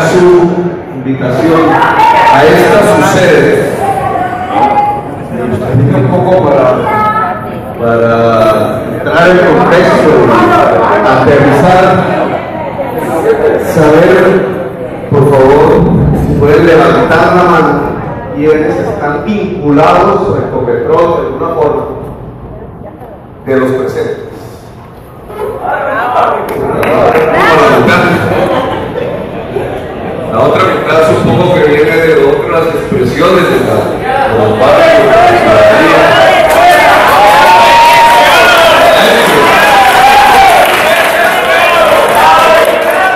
Su invitación a esta su sede. Me gustaría un poco para entrar en contexto, aterrizar, saber, por favor, si pueden levantar la mano quienes están vinculados a Ecopetrol de alguna forma de los presentes. La otra mitad supongo que viene de otras expresiones de la parte de la ciudadanía.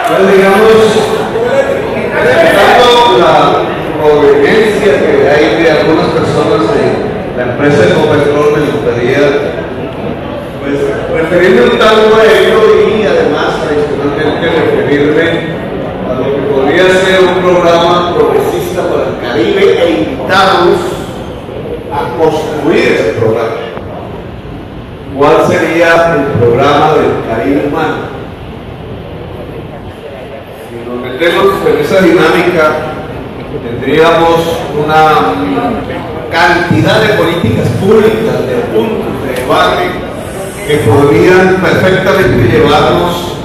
Entonces, digamos, respetando la conveniencia que hay de algunas personas de la empresa Ecopetrol, me gustaría referirme un tanto a ello y además adicionalmente referirme a lo que podría ser un programa progresista para el Caribe e invitarlos a construir ese programa. ¿Cuál sería el programa del Caribe humano? Si nos metemos en esa dinámica, tendríamos una cantidad de políticas públicas, de puntos de debate que podrían perfectamente llevarnos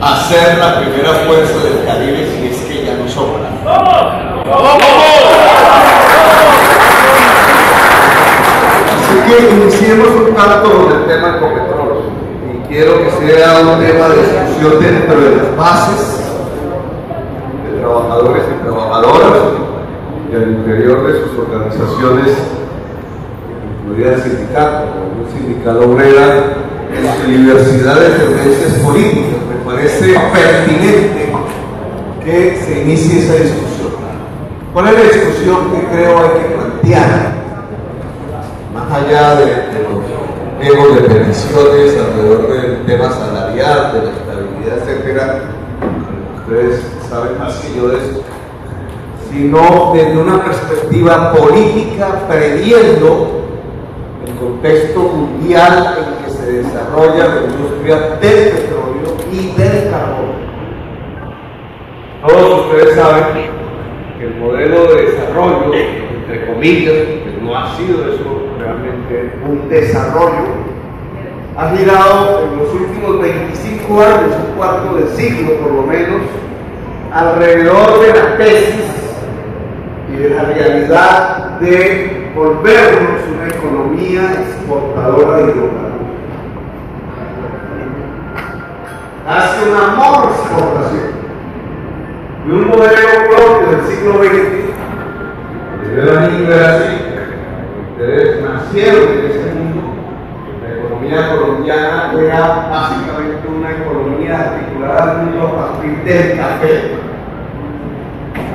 a ser la primera fuerza del Caribe si es que ya no sobra. Así que iniciemos un tanto con el tema del Ecopetrol y quiero que sea un tema de discusión dentro de las bases de trabajadores y trabajadoras y al interior de sus organizaciones, incluida el sindicato, un sindicato obrera, en su diversidad de tendencias políticas. Me parece pertinente que se inicie esa discusión. ¿Cuál es la discusión que creo hay que plantear? Más allá de los egos de peticiones alrededor del tema salarial, de la estabilidad, etcétera, ustedes saben más que yo de eso, sino desde una perspectiva política, previendo el contexto mundial en que se desarrolla la industria del petróleo y del carbón. Todos ustedes saben que el modelo de desarrollo, entre comillas, que no ha sido eso realmente un desarrollo, ha girado en los últimos 25 años, un cuarto de siglo por lo menos, alrededor de la tesis y de la realidad de volvernos una economía exportadora de hidrocarburos. Hace una amor exportación de un modelo propio del siglo XX, de la migración, ustedes nacieron en ese mundo. La economía colombiana era básicamente una economía articulada al mundo a partir del café,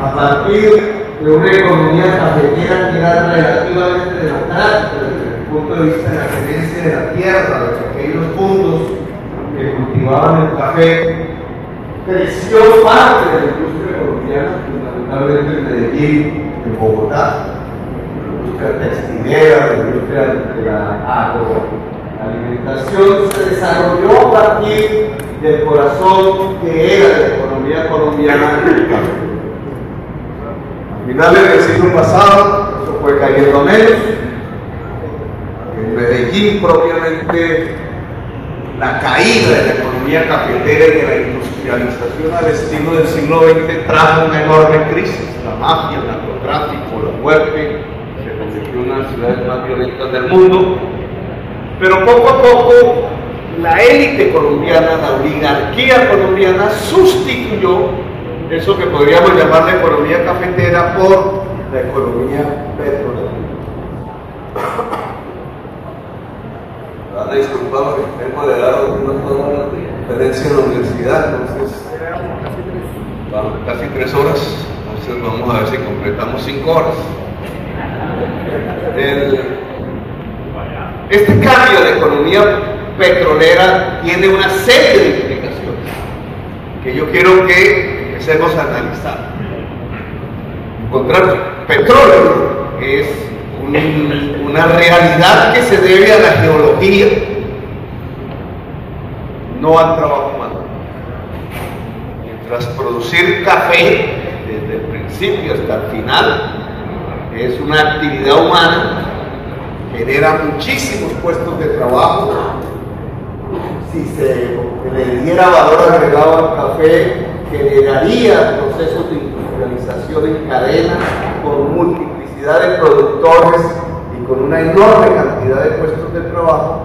a partir de una economía cafetera que era relativamente democrática desde el punto de vista de la tenencia de la tierra, de aquellos puntos que cultivaban el café. Creció parte de la industria colombiana, fundamentalmente en Medellín, en Bogotá, la industria textilera, la industria de la agroalimentación se desarrolló a partir del corazón que era la economía colombiana en el café. A finales del siglo pasado, eso fue cayendo menos. En Medellín, propiamente, la caída de la economía cafetera y de la industrialización al estilo del siglo XX trajo una enorme crisis. La mafia, el narcotráfico, la muerte, se convirtió en una de las ciudades más violentas del mundo. Pero poco a poco, la élite colombiana, la oligarquía colombiana, sustituyó eso que podríamos llamar la economía cafetera por la economía petrolera. Van a disculpar que tengo de dar una conferencia en la universidad, entonces vamos casi 3 horas, entonces vamos a ver si completamos 5 horas. Este cambio de economía petrolera tiene una serie de implicaciones que yo quiero que empecemos a analizar. Encontrar petróleo es una realidad que se debe a la geología, no al trabajo humano. Mientras producir café, desde el principio hasta el final, es una actividad humana, genera muchísimos puestos de trabajo. Si se le diera valor agregado al café, generaría procesos de industrialización en cadena con multiplicidad de productores y con una enorme cantidad de puestos de trabajo,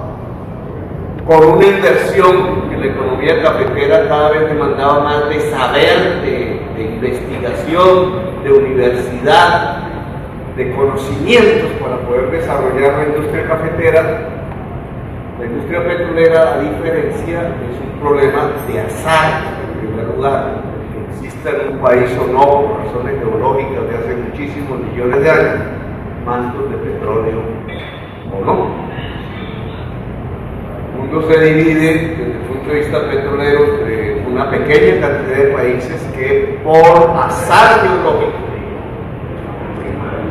con una inversión en la economía cafetera cada vez demandaba más de saber, de investigación, de universidad, de conocimientos para poder desarrollar la industria cafetera. La industria petrolera, a diferencia, es un problema de azar, en primer lugar, que exista en un país o no, por razones geológicas de hace muchísimos millones de años, mantos de petróleo o no. El mundo se divide, desde el punto de vista petrolero, entre una pequeña cantidad de países que, por azar geológico,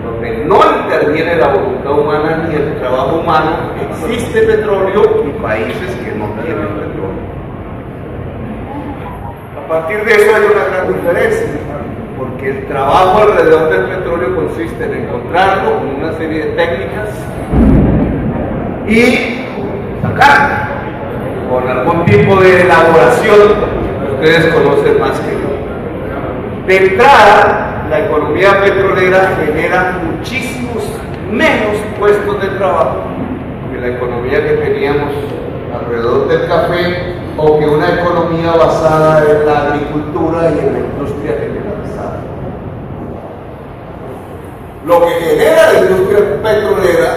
donde no interviene la voluntad humana ni el trabajo humano, existe petróleo, y países que no tienen petróleo. A partir de eso hay una gran diferencia, porque el trabajo alrededor del petróleo consiste en encontrarlo con una serie de técnicas y sacarlo con algún tipo de elaboración que ustedes conocen más que yo. De entrada, la economía petrolera genera muchísimos menos puestos de trabajo que la economía que teníamos alrededor del café, o que una economía basada en la agricultura y en la industria generalizada. Lo que genera la industria petrolera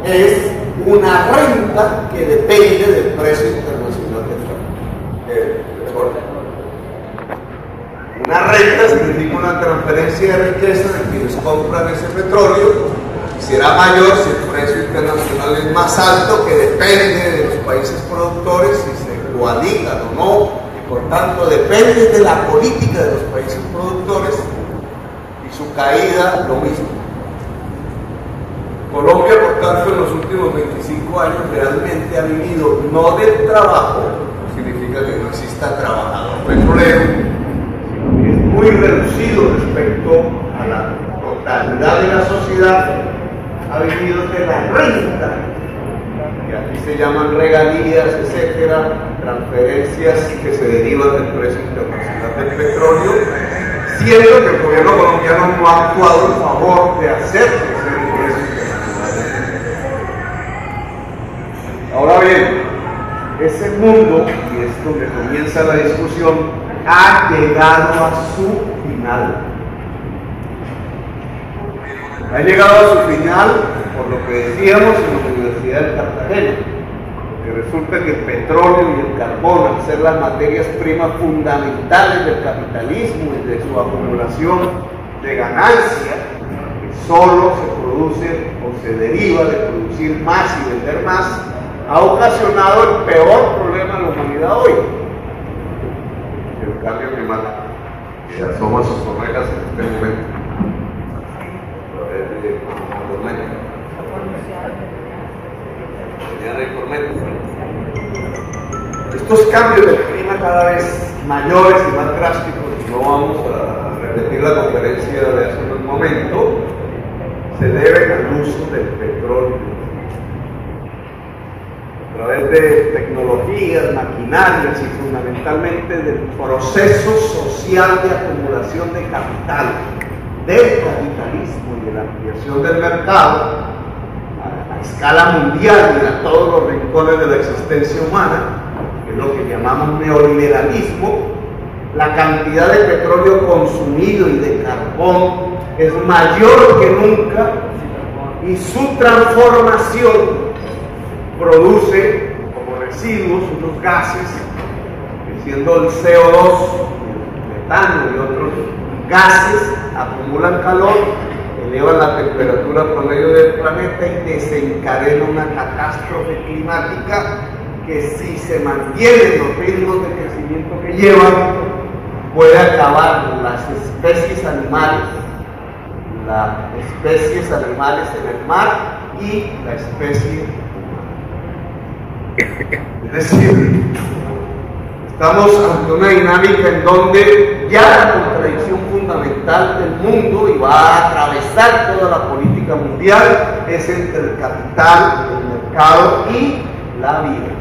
es una renta que depende del precio internacional del petróleo. Una renta significa una transferencia de riqueza de quienes compran ese petróleo, y será mayor si el precio internacional es más alto, que depende de los países productores si se coadigan o no, y por tanto depende de la política de los países productores, y su caída lo mismo. Colombia, por tanto, en los últimos 25 años realmente ha vivido no del trabajo, significa que no exista trabajador petrolero, muy reducido respecto a la totalidad de la sociedad, ha vivido de la renta, que aquí se llaman regalías, etcétera, transferencias que se derivan del precio internacional del petróleo, siendo que el gobierno colombiano no ha actuado en favor de hacer crecer el precio internacional del petróleo. Ahora bien, ese mundo, y es donde comienza la discusión, ha llegado a su final. Ha llegado a su final por lo que decíamos en la Universidad de Cartagena, que resulta que el petróleo y el carbón, al ser las materias primas fundamentales del capitalismo y de su acumulación de ganancia, que solo se produce o se deriva de producir más y vender más, ha ocasionado el peor problema de la humanidad hoy: el cambio climático, que asoma sus orejas en este momento. Estos cambios del clima cada vez mayores y más drásticos, y no vamos a repetir la conferencia de hace un momento, se deben al uso del petróleo. A través de tecnologías, maquinarias y fundamentalmente del proceso social de acumulación de capital, del capitalismo y de la ampliación del mercado a escala mundial y a todos los rincones de la existencia humana, que es lo que llamamos neoliberalismo, la cantidad de petróleo consumido y de carbón es mayor que nunca, y su transformación produce como residuos unos gases, que siendo el CO2, el metano y otros gases, acumulan calor, elevan la temperatura promedio del planeta y desencadena una catástrofe climática que, si se mantienen los ritmos de crecimiento que llevan, puede acabar con las especies animales en el mar y la especie humana. Es decir, Estamos ante una dinámica en donde ya la contradicción fundamental del mundo, y va a atravesar toda la política mundial, es entre el capital, el mercado y la vida.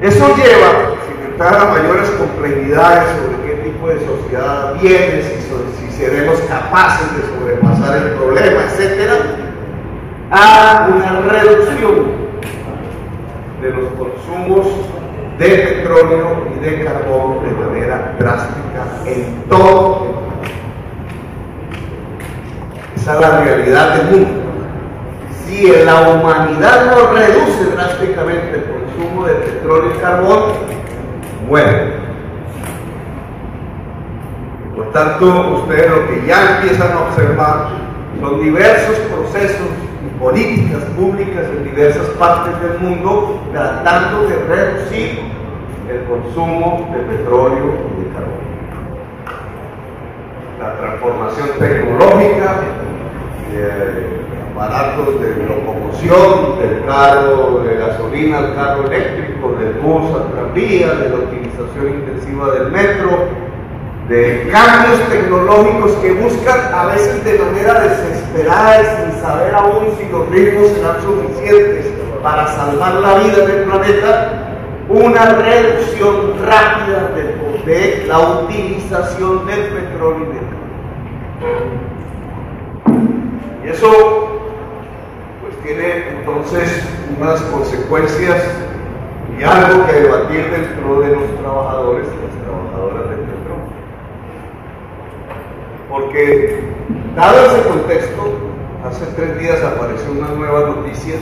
Eso lleva, sin entrar a mayores complejidades sobre qué tipo de sociedad viene, si seremos capaces de sobrepasar el problema, etc., a una reducción de los consumos de petróleo y de carbón de manera drástica en todo el mundo. Esa es la realidad del mundo. Si la humanidad no reduce drásticamente el consumo de petróleo y carbón, muere. Por tanto, ustedes lo que ya empiezan a observar son diversos procesos y políticas públicas en diversas partes del mundo tratando de reducir el consumo de petróleo y de carbón. La transformación tecnológica, aparatos de locomoción, del carro de gasolina al carro eléctrico, del bus al tranvía, de la utilización intensiva del metro, de cambios tecnológicos que buscan a veces de manera desesperada y sin saber aún si los ritmos serán suficientes para salvar la vida del planeta, una reducción rápida de la utilización del petróleo y del carbón. Y eso pues tiene entonces unas consecuencias y algo que debatir dentro de los trabajadores y las trabajadoras del petróleo. Porque, dado ese contexto, hace 3 días apareció una nueva noticia,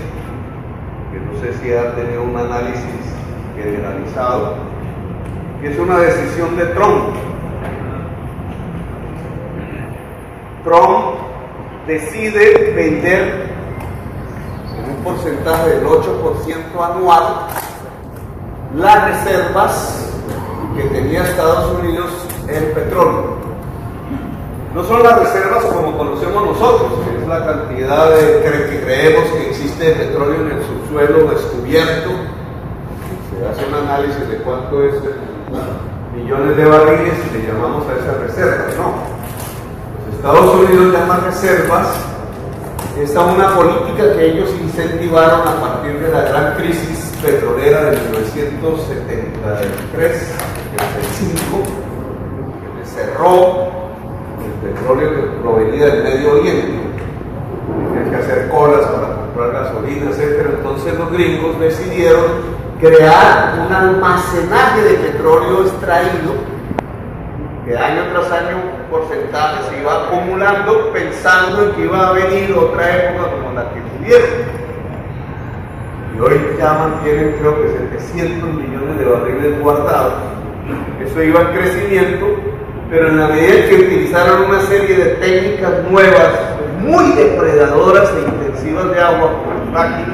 que no sé si ha tenido un análisis generalizado, que es una decisión de Trump. Trump decide vender en un porcentaje del 8% anual las reservas que tenía Estados Unidos en petróleo. No son las reservas como conocemos nosotros, que es la cantidad que creemos que existe de petróleo en el subsuelo descubierto. Se hace un análisis de cuánto es millones de barriles y le llamamos a esas reservas. No, los Estados Unidos llaman reservas es a una política que ellos incentivaron a partir de la gran crisis petrolera de 1973-75, que cerró el petróleo que provenía del Medio Oriente. Tenían que hacer colas para comprar gasolina, etc. Entonces los gringos decidieron crear un almacenaje de petróleo extraído que año tras año un porcentaje se iba acumulando pensando en que iba a venir otra época como la que tuvieron. Y hoy ya mantienen creo que 700 millones de barriles guardados. Eso iba en crecimiento, pero en la medida en que utilizaron una serie de técnicas nuevas, muy depredadoras e intensivas de agua, como el fracking,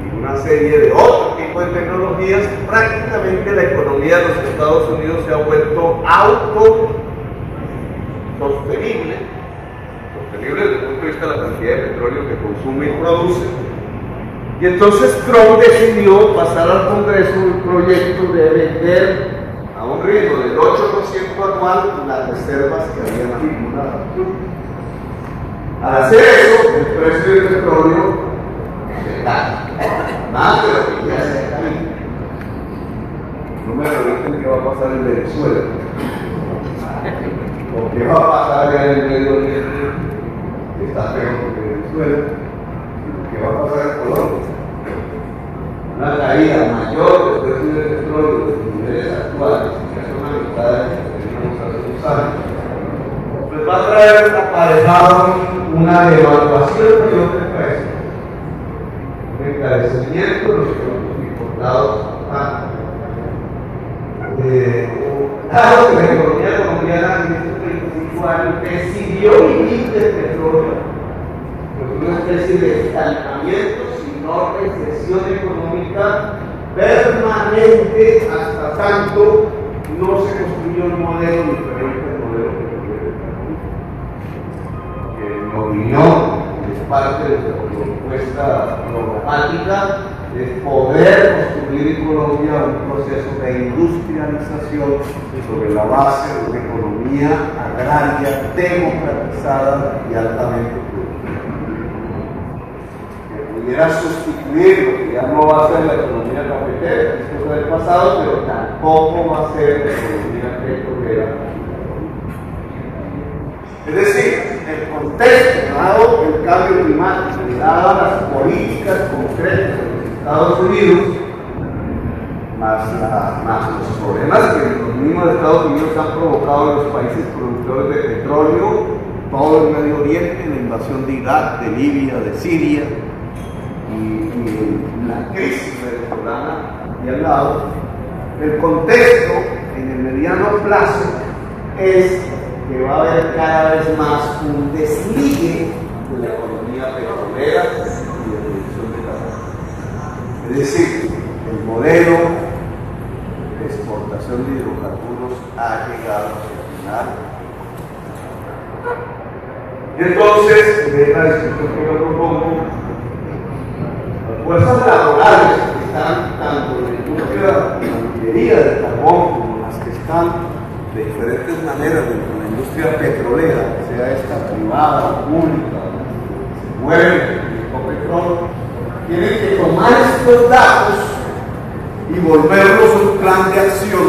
y una serie de otro tipo de tecnologías, prácticamente la economía de los Estados Unidos se ha vuelto autosostenible, desde el punto de vista de la cantidad de petróleo que consume y produce. Y entonces Trump decidió pasar al Congreso un proyecto de vender a un ritmo del 8% anual las reservas que habían acumulado. Al hacer eso, el precio del petróleo se cae, más de lo que ya se ha caído. No me pregunten qué va a pasar en Venezuela, o qué va a pasar allá en el Medio Oriente, que está peor que Venezuela, sino qué va a pasar en Colombia. Una caída mayor del precio del petróleo de los niveles actuales, que hace una mitad de lo que teníamos hace unos años, pues va a traer aparejado una devaluación mayor del precio, un encarecimiento de los productos importados. Dado que la economía colombiana en estos 25 años decidió vivir del petróleo, pues una especie de estancamiento, sino recesión económica permanente hasta tanto no se construyó un modelo diferente al modelo que en mi opinión es parte de nuestra propuesta programática, es poder construir vivir en Colombia un proceso de industrialización sobre la base de una economía agraria democratizada y altamente productiva, que pudiera sustituir lo que ya no va a ser la economía cafetera, es cosa del pasado, pero tampoco va a ser la economía petrolera. Es decir, el contexto, dado el cambio climático y dadas las políticas concretas de los Estados Unidos, más los problemas que los mismos Estados Unidos han provocado en los países productores de petróleo, todo el Medio Oriente, la invasión de Irak, de Libia, de Siria y la crisis venezolana y al lado, el contexto en el mediano plazo es que va a haber cada vez más un desligue de la economía petrolera y de producción de carbón. Es decir, el modelo de exportación de hidrocarburos ha llegado a su final. Y entonces, en la discusión que yo propongo, las fuerzas laborales que están tanto en la industria de la minería del carbón como las que están de diferentes maneras dentro de la industria petrolera, sea esta privada o pública, se mueve el Ecopetrol, tienen que tomar estos datos y volverlos un plan de acción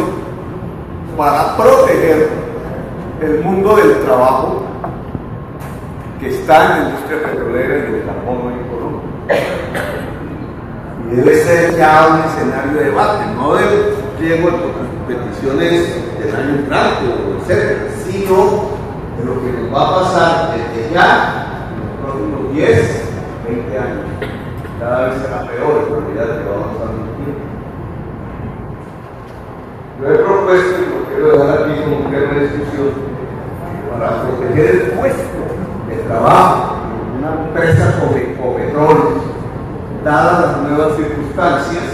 para proteger el mundo del trabajo que está en la industria petrolera y del carbón en Colombia. Y debe ser ya un escenario de debate, no de pliego de peticiones del año entrante, etcétera, sino de lo que nos va a pasar desde ya en los próximos 10, 20 años. Cada vez será peor en realidad que vamos a vivir. Yo he propuesto, y lo quiero dejar aquí como tema de discusión, para proteger el puesto de trabajo en una empresa como Ecopetrol, dadas las nuevas circunstancias,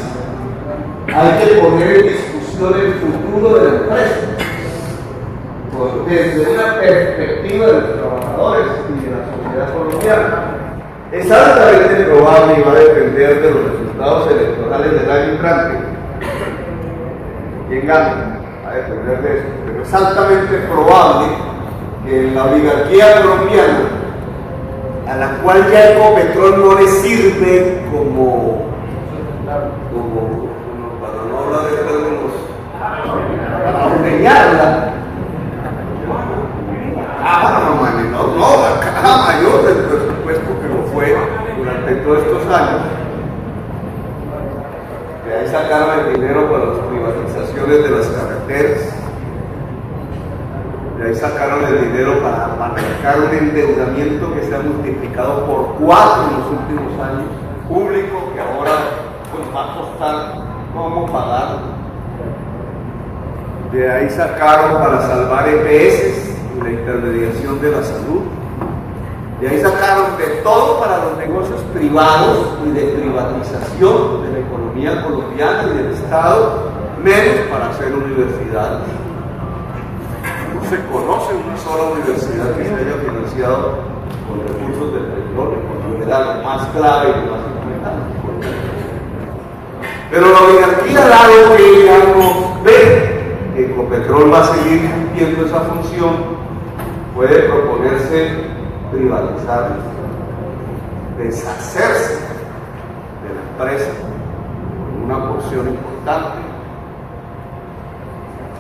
hay que poner en discusión el futuro de la empresa desde una perspectiva de los trabajadores y de la sociedad colombiana. Es altamente probable y va a depender de los resultados electorales del año entrante. ¿Quién gana? Va a depender de eso. Pero es altamente probable que en la oligarquía colombiana, a la cual ya Ecopetrol no le sirve como para no hablar de términos, para ordeñarla. No, la caja mayor del presupuesto que lo fue durante todos estos años. De ahí sacaron el dinero para las privatizaciones de las carreteras. De ahí sacaron el dinero para manejar un endeudamiento que se ha multiplicado por 4 en los últimos años, público, que ahora pues va a costar cómo pagarlo. De ahí sacaron para salvar EPS y la intermediación de la salud. De ahí sacaron de todo para los negocios privados y de privatización de la economía colombiana y del Estado, menos para hacer universidades. No se conoce una sola universidad que se haya financiado con recursos del petróleo, cuando era lo más clave y lo más importante. Pero la oligarquía, dado que ya no ve que Ecopetrol va a seguir cumpliendo esa función, puede proponerse privatizar, deshacerse de la empresa con una porción importante,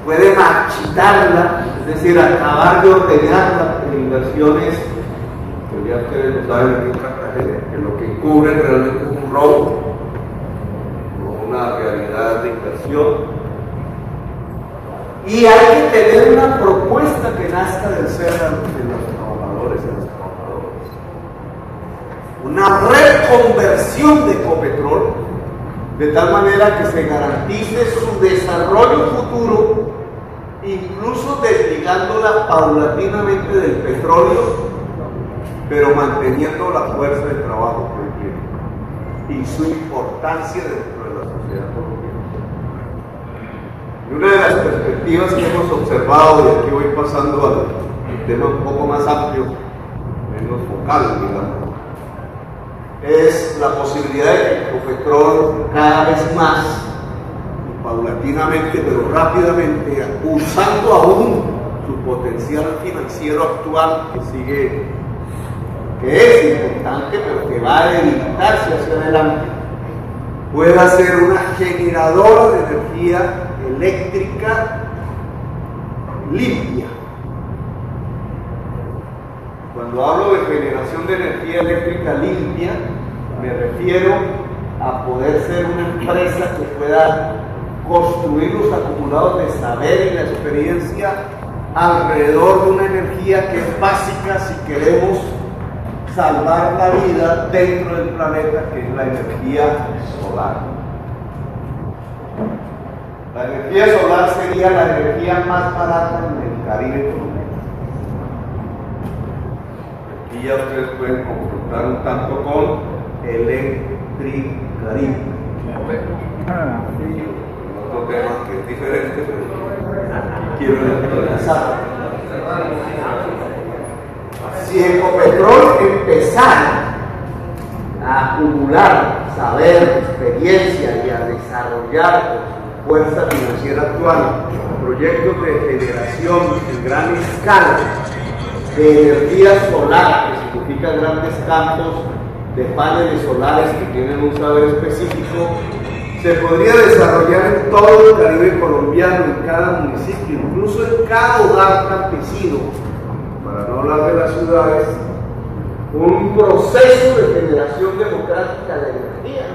puede marchitarla, es decir, acabar de ordenarla en inversiones que ya ustedes lo saben que lo que cubren realmente es un robo, no una realidad de inversión. Y hay que tener una propuesta que nazca del ser de los trabajadores y de los trabajadores. Una reconversión de Ecopetrol, de tal manera que se garantice su desarrollo futuro, incluso desligándola paulatinamente del petróleo, pero manteniendo la fuerza de trabajo que tiene y su importancia dentro de la sociedad colombiana. Y una de las perspectivas que hemos observado, y aquí voy pasando al tema un poco más amplio, menos focal, digamos, es la posibilidad de que Ecopetrol cada vez más paulatinamente pero rápidamente, usando aún su potencial financiero actual, que es importante pero que va a debilitarse hacia adelante, pueda ser una generadora de energía eléctrica limpia. Cuando hablo de generación de energía eléctrica limpia, me refiero a poder ser una empresa que pueda construir los acumulados de saber y la experiencia alrededor de una energía que es básica si queremos salvar la vida dentro del planeta, que es la energía solar. La energía solar sería la energía más barata en el Caribe colombiano. Aquí ya ustedes pueden confrontar un tanto con Electricaribe. Otro tema que es diferente, pero quiero enfatizar. Si Ecopetrol empezara a acumular saber, experiencia y a desarrollar con su fuerza financiera actual proyectos de generación en gran escala de energía solar, que significa grandes campos de paneles solares que tienen un saber específico, se podría desarrollar en todo el Caribe colombiano, en cada municipio, incluso en cada hogar campesino, para no hablar de las ciudades, un proceso de generación democrática de energía.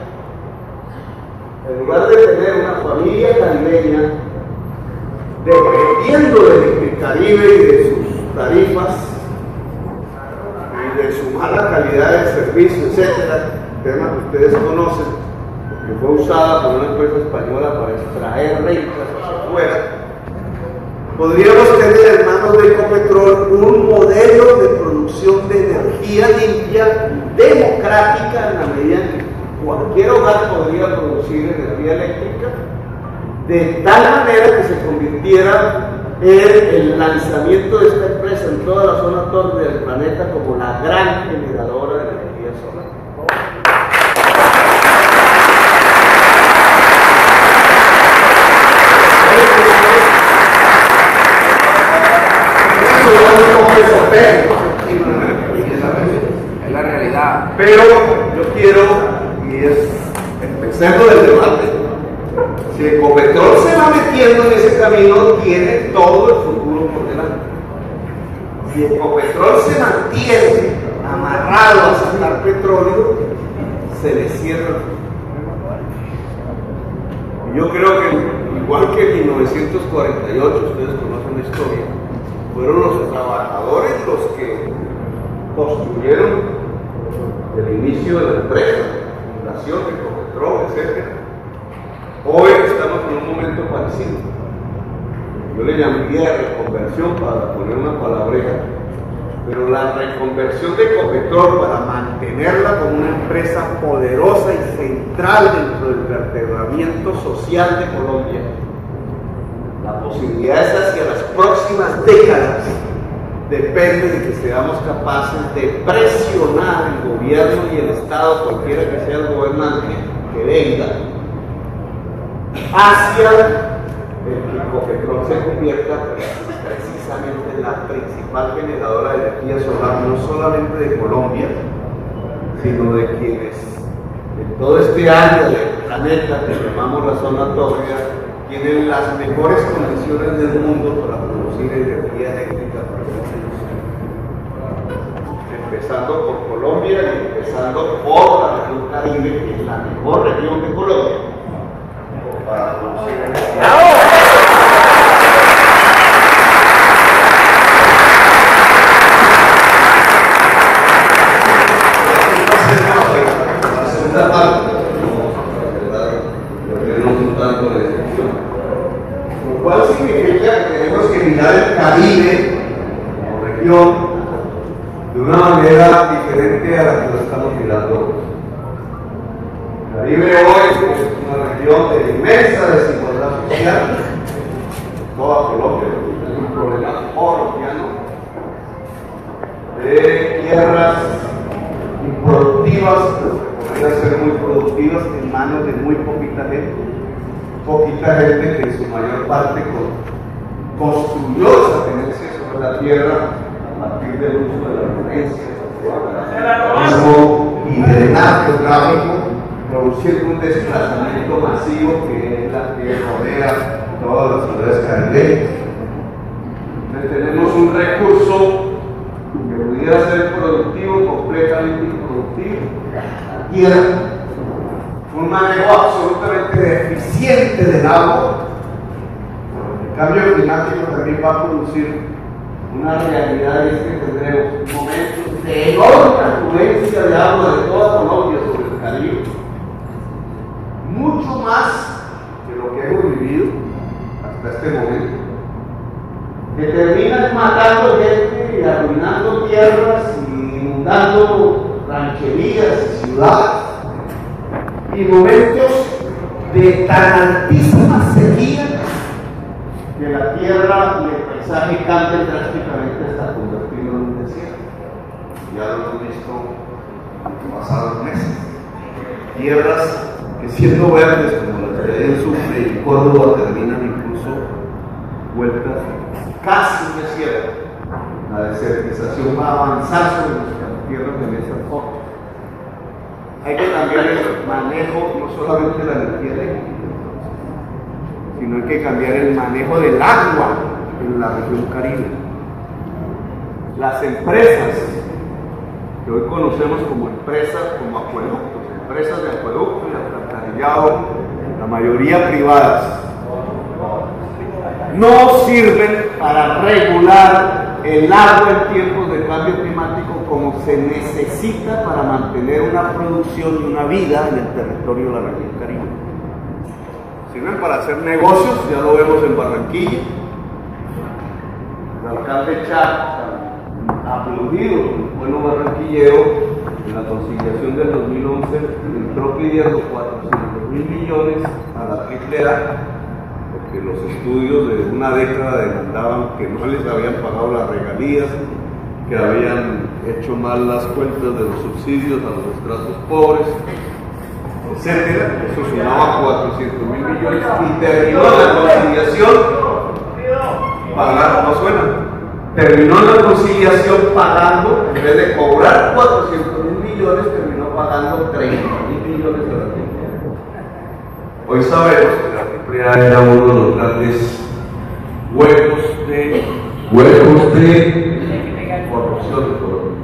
En lugar de tener una familia caribeña dependiendo del Electricaribe y de sus tarifas y de su mala calidad de servicio, etcétera, tema que ustedes conocen, que fue usada por una empresa española para extraer rentas hacia afuera, podríamos tener en manos de Ecopetrol un modelo de producción de energía limpia, democrática, en la medida en que cualquier hogar podría producir energía eléctrica, de tal manera que se convirtiera en el lanzamiento de esta empresa en toda la zona norte del planeta como la gran generadora de energía solar. Es la realidad. Pero yo quiero, y es empecemos el debate, si Ecopetrol se va metiendo en ese camino, tiene todo el futuro por delante. Si Ecopetrol se mantiene amarrado a sacar petróleo, se le cierra el futuro. Y yo creo que, igual que en 1948, ustedes conocen la historia, fueron los trabajadores los que construyeron el inicio de la empresa, la fundación de Ecopetrol, etc. Hoy estamos en un momento parecido. Yo le llamaría reconversión para poner una palabreja, pero la reconversión de Ecopetrol para mantenerla como una empresa poderosa y central dentro del vertebramiento social de Colombia, la posibilidad es hacia las próximas décadas, depende de que seamos capaces de presionar el gobierno y el Estado, cualquiera que sea el gobernante, que venga hacia el que Ecopetrol se convierta precisamente en la principal generadora de energía solar, no solamente de Colombia, sino de quienes en todo este área del planeta que llamamos la zona tórrida tienen las mejores condiciones del mundo para producir energía eléctrica para empezando por Colombia y empezando por la región Caribe, que es la mejor región de Colombia para producir energía. La parte, lo cual significa que tenemos que mirar el Caribe como región de una manera diferente a la que lo estamos mirando. El Caribe hoy es una región de inmensa desigualdad social, toda Colombia es un problema colombiano, de tierras improductivas, podrían ser muy productivas en manos de muy poquita gente, poquita gente que en su mayor parte construyó esa tenencia sobre la tierra a partir del uso de la violencia y drenaje hidráulico, produciendo un desplazamiento masivo que es la que rodea todas las ciudades caribeñas. Entonces tenemos un recurso que pudiera ser productivo, completamente improductivo, la tierra, un manejo absolutamente deficiente del agua. El cambio climático también va a producir una realidad, y es que tendremos momentos de enorme afluencia de agua de toda Colombia sobre el Caribe, mucho más que lo que hemos vivido hasta este momento, que terminan matando gente y arruinando tierras y inundando rancherías y ciudades, y momentos de tan altísima sequía que la tierra y el paisaje cambia drásticamente hasta convertirlo en un desierto. Ya lo hemos visto en los pasados meses. Tierras que, siendo verdes como las que hay en Sucre y Córdoba, terminan incluso vueltas casi un desierto. La desertización va a avanzar sobre nuestras tierras de esa forma. Hay que cambiar el manejo, no solamente de la energía eléctrica, sino hay que cambiar el manejo del agua en la región Caribe. Las empresas que hoy conocemos como empresas, como acueductos, empresas de acueducto y alcantarillado, la mayoría privadas, no sirven para regular el agua en tiempos de cambio climático como se necesita para mantener una producción y una vida en el territorio de la región Caribe. Sirven para hacer negocios, ya lo vemos en Barranquilla. El alcalde Chá, aplaudido por el pueblo barranquillero, en la conciliación del 2011 entró pidiendo 400.000 millones a la AAA, porque los estudios de una década demandaban que no les habían pagado las regalías, que habían hecho mal las cuentas de los subsidios a los estratos pobres, etcétera. Eso sumaba 400.000 millones y terminó la conciliación pagando, no suena, terminó la conciliación pagando, en vez de cobrar 400.000 millones, terminó pagando 30.000 millones de la AAA. Hoy sabemos que la AAA era uno de los grandes huecos de corrupción de Colombia.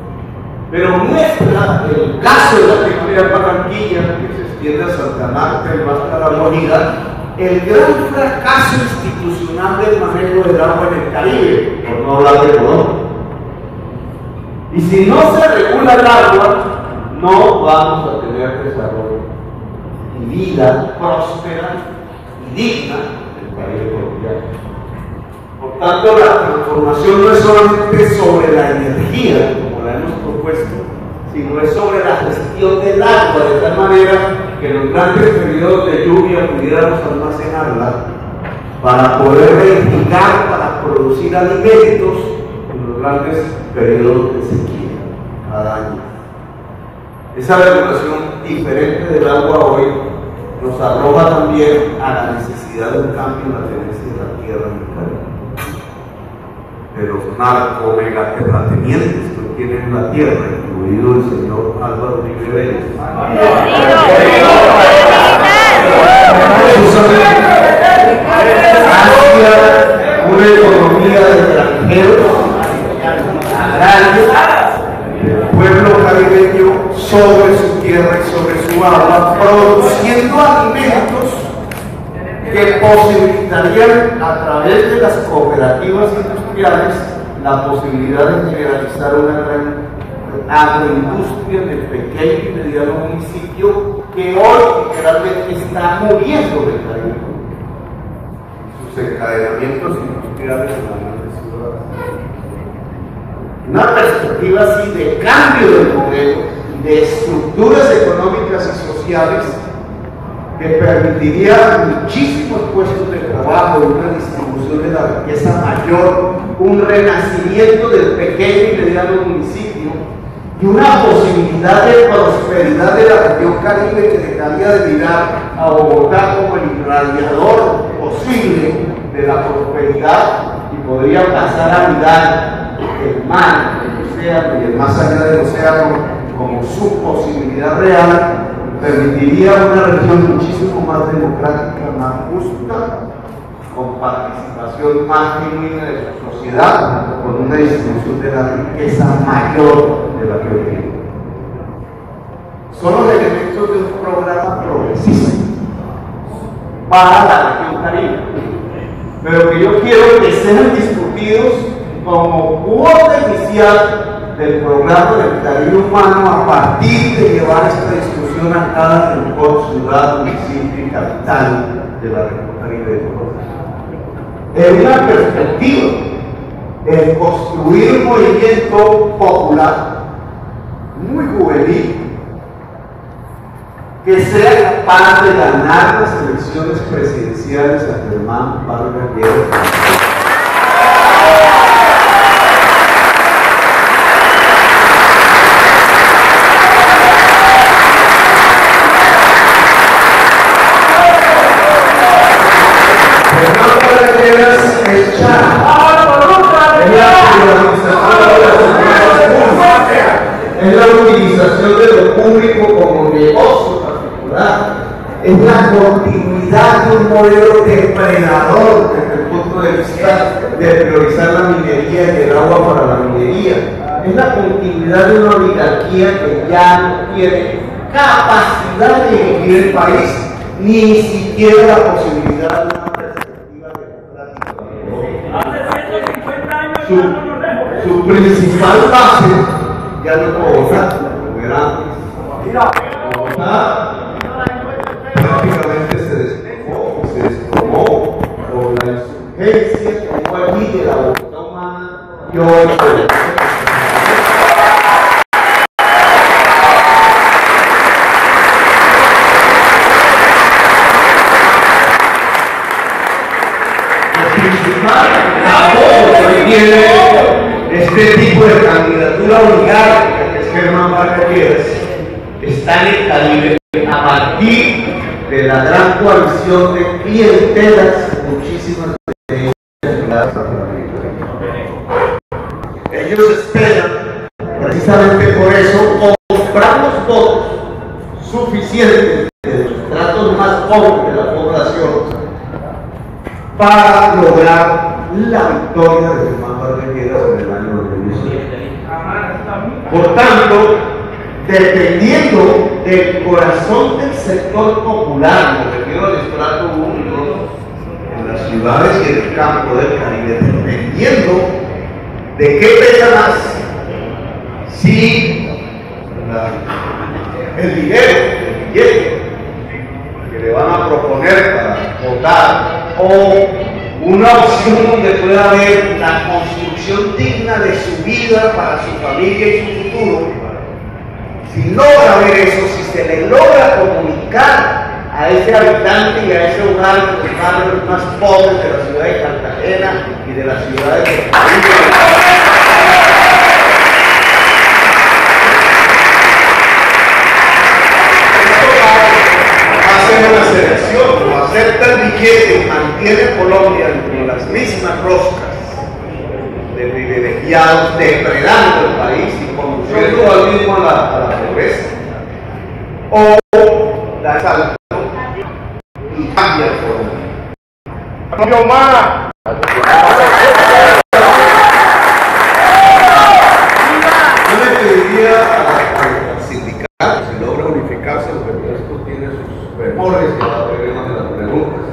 Pero muestra el caso de la AAA Barranquilla, que se extiende a Santa Marta y más para la Florida, el gran fracaso institucional del manejo del agua en el Caribe, por no hablar de Colombia. Y si no se regula el agua, no vamos a tener desarrollo y vida próspera y digna del Caribe colombiano. Por tanto, la transformación no es solamente sobre la energía, como la hemos propuesto, sino es sobre la gestión del agua, de tal manera que en los grandes periodos de lluvia pudiéramos almacenarla para poder irrigar, para producir alimentos en los grandes periodos de sequía cada año. Esa regulación diferente del agua hoy nos arroja también a la necesidad de un cambio en la tenencia de la tierra en el Caribe, de los narco-megaterratenientes que tienen la tierra, incluido el señor Álvaro Uribe Vélez. Hacia una economía de granjeros, agrarios, del pueblo caribeño sobre su tierra y sobre su agua, produciendo alimentos que posibilitarían a través de las cooperativas industriales la posibilidad de generalizar una gran agroindustria del pequeño y mediano municipio que hoy literalmente está muriendo del Caribe. Sus encadenamientos industriales en las grandes ciudades. Una perspectiva así de cambio del modelo, de estructuras económicas y sociales que permitiría muchísimos puestos de trabajo, una distribución de la riqueza mayor, un renacimiento del pequeño y mediano municipio, y una posibilidad de prosperidad de la región Caribe que dejaría de mirar a Bogotá como el irradiador posible de la prosperidad y podría pasar a mirar el mar, el océano y el más allá del océano como su posibilidad real, permitiría una región muchísimo más democrática, más justa, con participación más genuina de su sociedad, con una distribución de la riqueza mayor de la que hoy tiene. Son los elementos de un programa progresista para la región Caribe, pero que yo quiero que sean discutidos como cuota inicial del programa del Caribe humano a partir de llevar esta discusión a cada rincón, ciudad, municipio y capital de la región Caribe de Colombia. En una perspectiva, el construir un movimiento popular muy juvenil que sea capaz de ganar las elecciones presidenciales a Germán Vargas Lleras. Es la utilización de lo público como negocio particular, es la continuidad de un modelo depredador desde el punto de vista de priorizar la minería y el agua para la minería, es la continuidad de una oligarquía que ya no tiene capacidad de dirigir el país, ni siquiera la posibilidad de una perspectiva democrática. Su principal base ya no es Bogotá, como era antes. Bogotá prácticamente se desplomó por la insurgencia que hubo allí de la Bogotá humana y hoy tiene este tipo de candidatura oligárquica que es Germán Vargas Lleras, está en el Caribe a partir de la gran coalición de clientelas, muchísimas de ellas vinculadas a la Ellos esperan, precisamente por eso, comprar los votos suficientes de los estratos más pobres de la población para lograr la victoria de Germán Vargas Lleras en el año 2018. Por tanto, dependiendo del corazón del sector popular, me refiero al estrato único en las ciudades y en el campo del Caribe, dependiendo de qué pesa más, si el dinero, el billete que le van a proponer para votar o una opción donde pueda haber la construcción digna de su vida para su familia y su futuro. Si logra ver eso, si se le logra comunicar a ese habitante y a ese hogar de los barrios más pobres de la ciudad de Cartagena y de las ciudades de una selección, o acepta el billete, mantiene Colombia entre las mismas roscas de privilegiados, depredando el país y conduciendo al mismo a la pobreza, o da salto y cambia el Colombia. Yo le pediría al sindicato, si logra unificarse, porque esto tiene sus memorias y las veremos de las preguntas,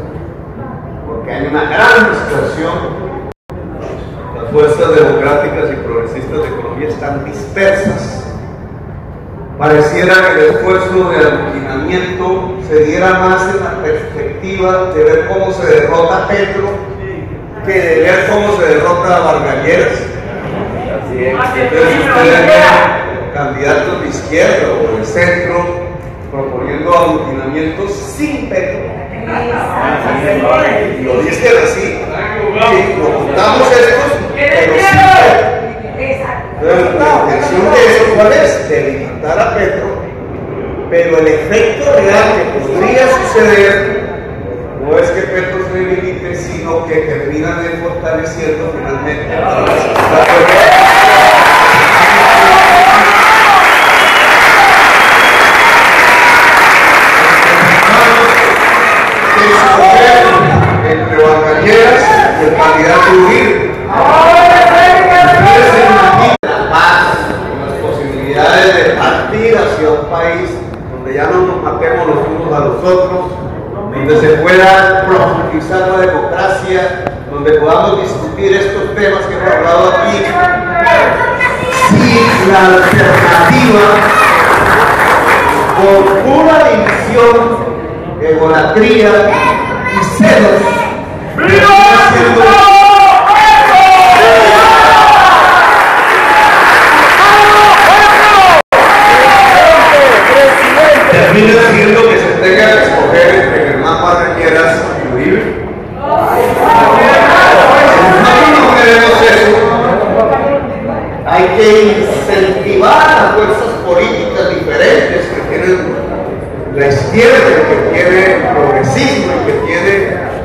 porque hay una gran dispersión. Las fuerzas democráticas y progresistas de Colombia están dispersas. Pareciera que el esfuerzo de aglutinamiento se diera más en la perspectiva de ver cómo se derrota a Petro que de ver cómo se derrota a Vargas Lleras. Entonces ustedes ven candidatos de izquierda o de centro proponiendo aglutinamientos sin Petro. Y lo dicen así. Sí, lo juntamos estos, pero sin Petro. La intención de eso, ¿cuál es? Debilitar a Petro, pero el efecto real que podría suceder no es que Petro se debilite, sino que terminan fortaleciendo finalmente a la sociedad. Entre Bangalleras y el candidato Uribe. Ustedes se imaginan la paz, las posibilidades de partir hacia un país donde ya no nos matemos los unos a los otros, donde se pueda profundizar la democracia, donde podamos discutir estos temas que hemos hablado aquí, si la alternativa por pura división, egolatría y celos termina siendo que se tenga que escoger entre Germán Barranqueras y Uribe. Nosotros no queremos eso. Hay que incentivar a fuerzas políticas diferentes que tienen la izquierda, que tiene el progresismo, que tiene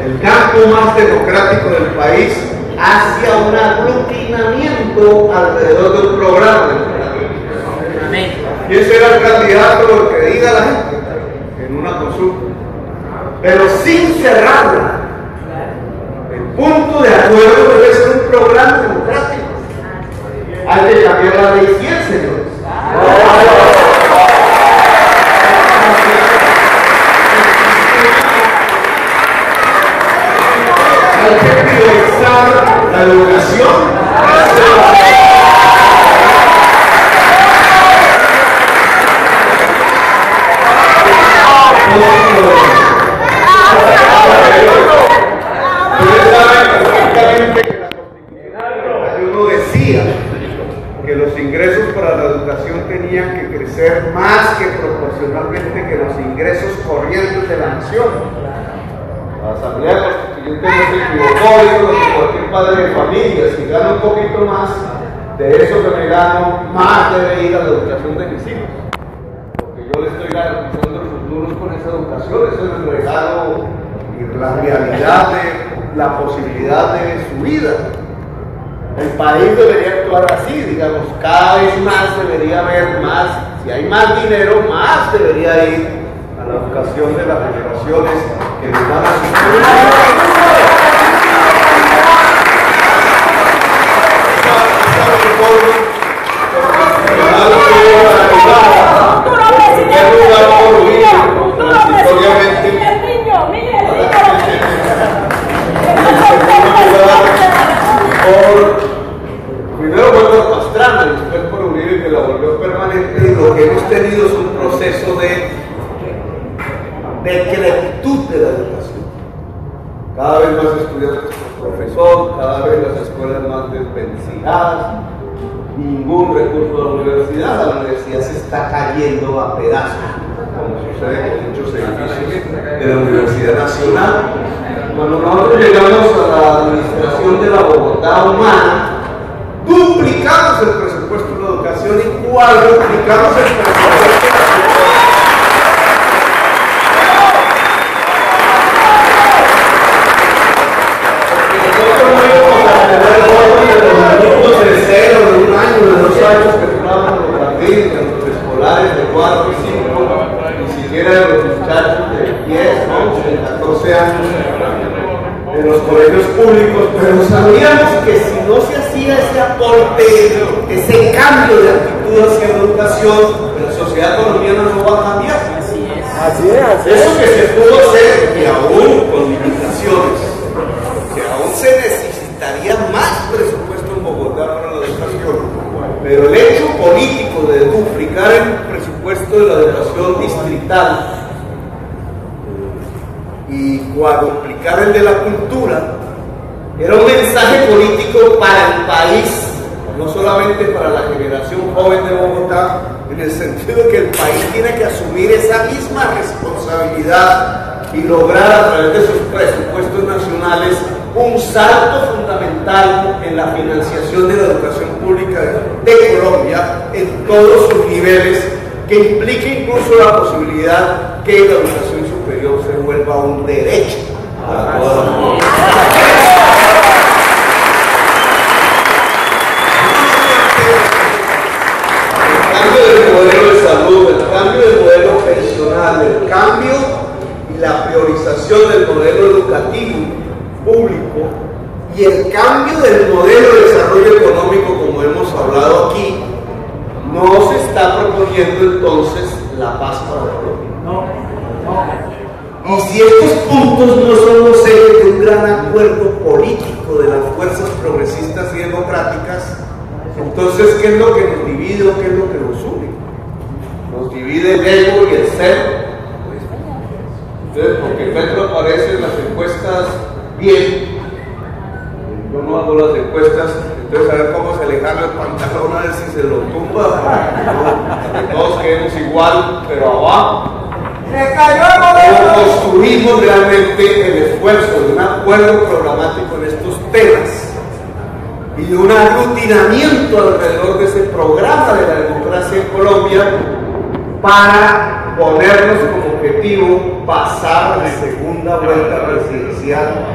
el campo más democrático del país, hacia un aglutinamiento alrededor de un programa democrático. ¿Quién será el candidato? Lo que diga la gente en una consulta, pero sin cerrarla. El punto de acuerdo debe ser un programa democrático. Hay que cambiar la ley 100, señores. Hay que priorizar la educación. Ustedes saben perfectamente que la Constitución decía que los ingresos para la educación tenían que crecer más que proporcionalmente que los ingresos corrientes de la nación. La Asamblea Constituyente no se equivocó, eso es lo que cualquier padre de familia, si gana un poquito más de eso que me gano, más debe ir a la educación de mis hijos. Porque yo le estoy garantizando el futuro con esa educación, eso es el regalo y la realidad de la posibilidad de su vida. El país debería actuar así, digamos, cada vez más debería haber más, si hay más dinero, más debería ir a la educación de las generaciones que nos van a primero fue por Pastrana, después por Uribe, que la volvió permanente, y lo que hemos tenido es un proceso de decrepitud de la educación. Cada vez más estudiantes por profesor, cada vez las escuelas más desvencijadas, ningún recurso a la universidad se está cayendo a pedazos, como sucede con muchos edificios de la Universidad Nacional. Cuando nosotros llegamos a la administración de la Bogotá humana, duplicamos el presupuesto de la educación y cuadruplicamos el presupuesto de la educación. Nosotros no íbamos a tener órdenes de los alumnos de 0, de 1 año, de 2 años que trabajan en los jardines, en los escolares de 4 y 5, ni siquiera de los muchachos de 10, 11, de 14 años en los colegios públicos, pero sabíamos que si no se hacía ese aporte, ese cambio de actitud hacia la educación, la sociedad colombiana no va a cambiar. Así es. Eso que se pudo hacer, y aún con limitaciones, que aún se necesitaría más presupuesto en Bogotá para la educación, pero el hecho político de duplicar el presupuesto de la educación distrital y cuadruplicar el de la cultura era un mensaje político para el país, no solamente para la generación joven de Bogotá, en el sentido de que el país tiene que asumir esa misma responsabilidad y lograr a través de sus presupuestos nacionales un salto fundamental en en la financiación de la educación pública de Colombia en todos sus niveles, que implique incluso la posibilidad que la educación superior se vuelva un derecho para todas las personas. El modelo de salud, el cambio del modelo pensional, el cambio y la priorización del modelo educativo público y el cambio del modelo de desarrollo económico, como hemos hablado aquí, no se está proponiendo entonces la paz para Colombia. Y si estos puntos no son los ejes de un gran acuerdo político de las fuerzas progresistas y democráticas, entonces, ¿qué es lo que nos divide o qué es lo que nos une? Nos divide el ego y el ser. Entonces, porque Petro aparece en las encuestas bien, yo no hago las encuestas, entonces a ver cómo se le jala el pantalón, a ver si se lo tumba, para que todos quedemos igual, pero abajo. ¿Cómo construimos realmente el esfuerzo de un acuerdo programático en estos temas? Y de un aglutinamiento alrededor de ese programa de la democracia en Colombia para ponernos como objetivo pasar la segunda vuelta presidencial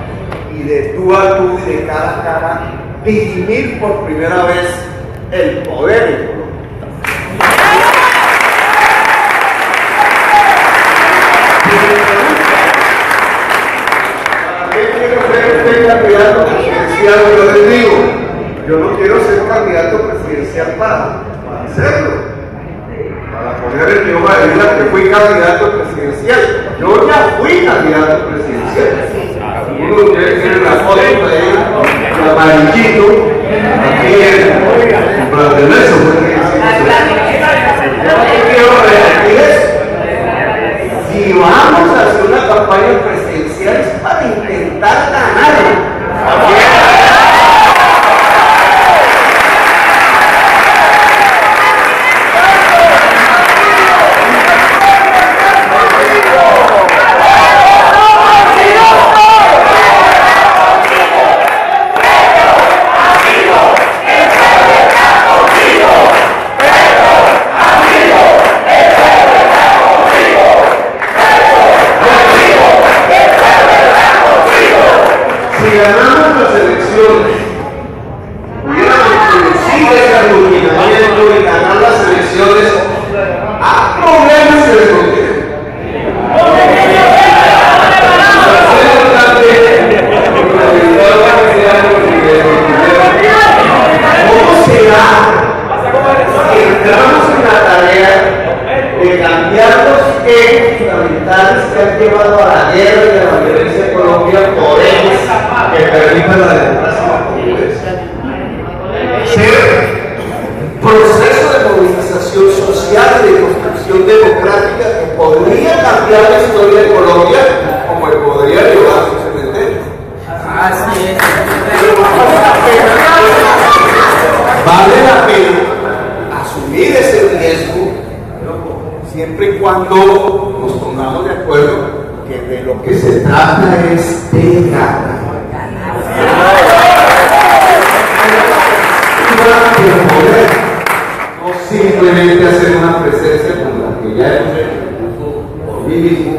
y de tú a tú y de cara a cara dirimir por primera vez el poder en Colombia. ¿Para qué quiero ser usted candidato presidencial? Yo les digo, yo no quiero ser candidato presidencial para hacerlo, para poner en mi hoja de vida que fui candidato presidencial. Yo ya fui candidato presidencial. Algunos de ustedes tienen la foto de ahí, el amarillito, aquí en Plan de Leso. Yo quiero repetir eso. Si vamos a hacer una campaña presidencial es para intentar ganar. Si ganamos las elecciones, pudiéramos producir ese aglutinamiento y ganar las elecciones, a problemas se les contiene. ¿Cómo será si entramos en la tarea de cambiar los ejes fundamentales que han llevado a la guerra y a la violencia en Colombia por ejes que permitan la democracia y la convivencia? Ser proceso de movilización social y de construcción democrática que podría cambiar la historia de Colombia como que podría llevar a su cementerio. Así es. Vale la pena asumir ese riesgo siempre y cuando nos pongamos de acuerdo que de lo que se trata es de ganar. No simplemente hacer una presencia como la que ya hemos hecho por mí mismo,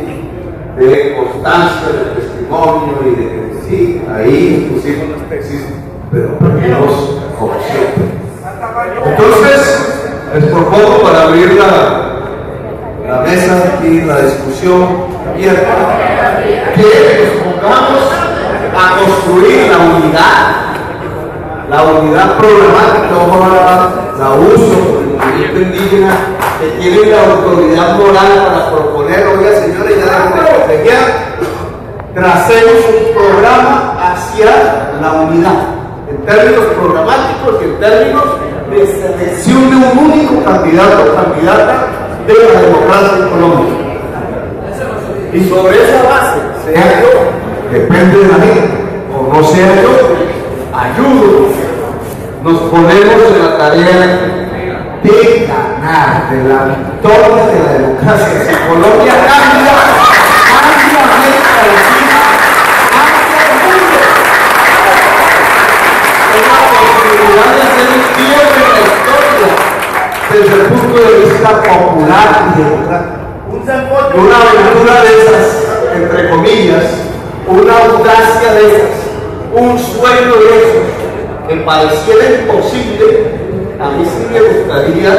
de constancia, de testimonio y de que sí, ahí pusimos las tesis, pero perdimos opción. Entonces, les propongo para abrir la mesa y la discusión abierta, que nos pongamos a construir la unidad problemática, la uso por el movimiento indígena, que tiene la autoridad moral para proponer, oiga señores, ya dejen de proteger, tracemos un programa hacia la unidad, en términos programáticos y en términos de selección de un único candidato o candidata de la democracia en Colombia. Y sobre esa base, sea yo, depende de la gente, o no sea yo, ayudo, nos ponemos en la tarea de ganar, de la victoria de la democracia. Si Colombia cambia, cambia América Latina, cambia el mundo. respuesta popular y democrática. Una aventura de esas, entre comillas, una audacia de esas, un sueño de esos, que pareciera imposible, a mí sí me gustaría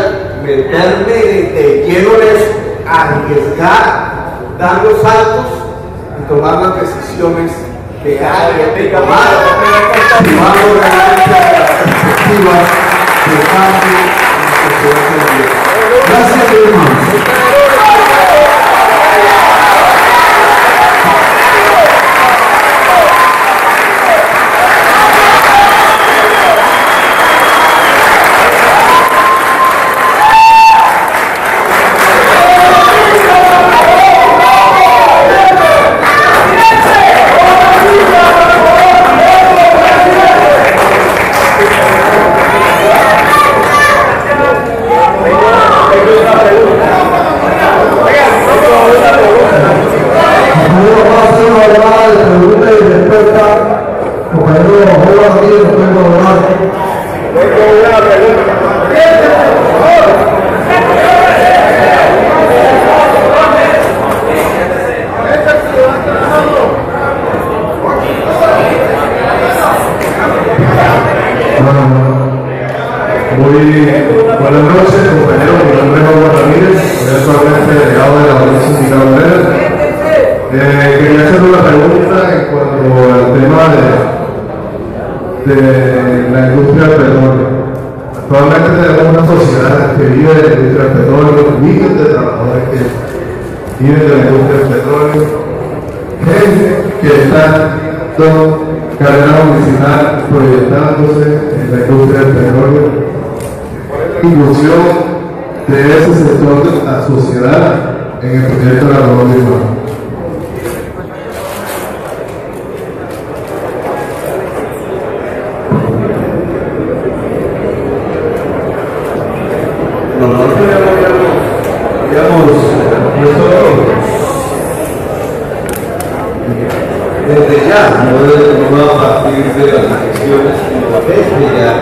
meterme de lleno en eso, arriesgar, dar los saltos y tomar las decisiones que hay que tomar, llevando realmente a la perspectiva de cambio en la sociedad colombiana. Gracias, hermanos. Buenas noches, compañeros. Mi nombre es Juan Ramírez, soy actualmente delegado de la Organización Sindical Obrera. Quería hacer una pregunta en cuanto al tema de la industria del petróleo. Actualmente tenemos una sociedad que vive de la industria del petróleo, miles de trabajadores que viven de la industria del petróleo, gente que está haciendo carrera medicinal proyectándose en la industria del petróleo. Inclusión de ese sector de la sociedad en el proyecto de la Revolución Urbana. Desde ya, no a partir de las decisiones, sino desde ya.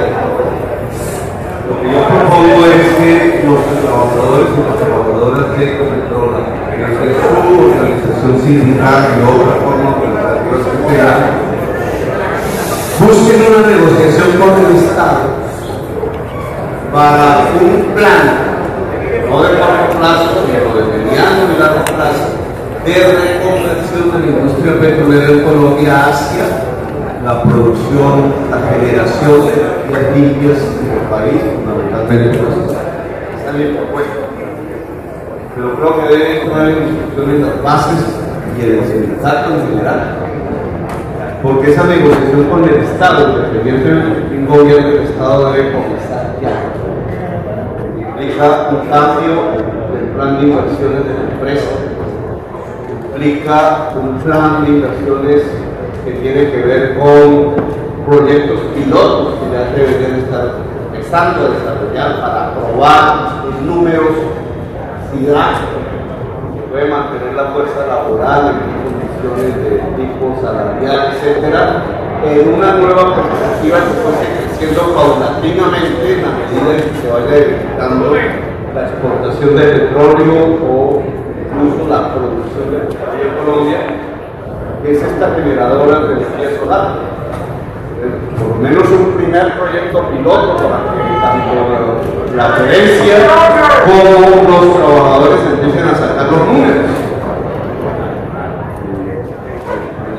Lo que yo propongo es que los trabajadores y las trabajadoras de Ecopetrol, mediante su organización sindical y otra forma organizativa que tengan, busquen una negociación con el Estado para un plan, no de corto plazo, sino de mediano y largo plazo, de reconversión de la industria petrolera en Colombia hacia la producción, la generación de energías limpias en el país, fundamentalmente está bien propuesto. Pero creo que debe entrar en discusión en las bases y en el sindicato en general. Porque esa negociación con el Estado, independientemente de un gobierno del Estado, debe comenzar ya. Implica un cambio del plan de inversiones de la empresa. Implica un plan de inversiones que tiene que ver con proyectos pilotos que ya deberían estar empezando a desarrollar para probar los números didácticos que puede mantener la fuerza laboral en condiciones de tipo salarial, etcétera, en una nueva perspectiva que puede ir creciendo paulatinamente en la medida en que se vaya evitando la exportación de petróleo o incluso la producción de petróleo en Colombia, que es esta generadora de energía solar. Por lo menos un primer proyecto piloto para que tanto la gerencia como los trabajadores empiecen a sacar los números.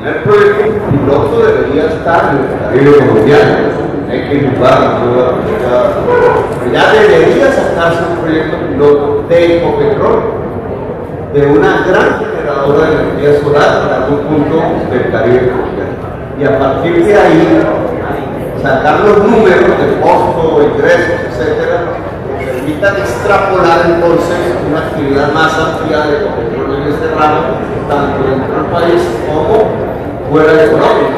El primer proyecto piloto debería estar en el Caribe colombiano. Hay que jugar la nueva pero ya debería sacarse un proyecto piloto de Ecopetrol, de una gran generadora de energía solar en algún punto del Caribe colombiano. Y a partir de ahí, sacar los números de costo, ingresos, etcétera, que permitan extrapolar entonces una actividad más amplia de Ecopetrol en este ramo, tanto dentro del país como fuera de Colombia.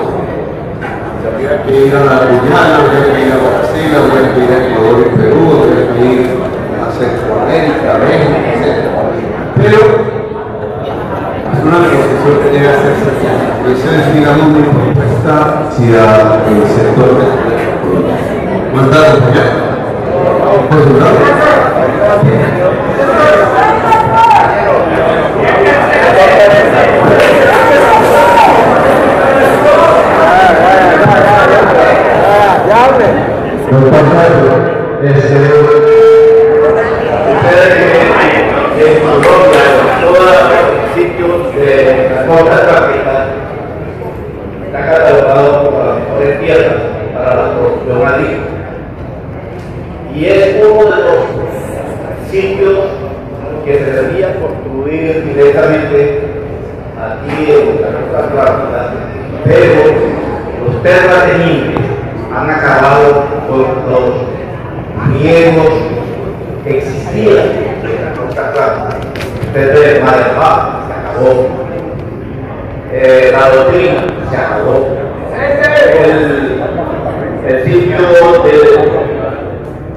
Habría que ir a la Guyana, habría que ir a Brasil, habría que ir a Ecuador y Perú, habría que ir a Centroamérica, México, etcétera. Pero es una negociación que debe hacerse ya. Esa es, digamos, mi propuesta hacia el sector de la Colombia. ¿Cuántas? ¿Por su lado? Está catalogado como las mejores tierras para la producción agrícola y es uno de los sitios que se debería construir directamente aquí en la costa atlántica, pero los terratenientes han acabado con los riesgos que existían en la costa atlántica. Desde el mar del Bajo se acabó. La doctrina se acabó. El sitio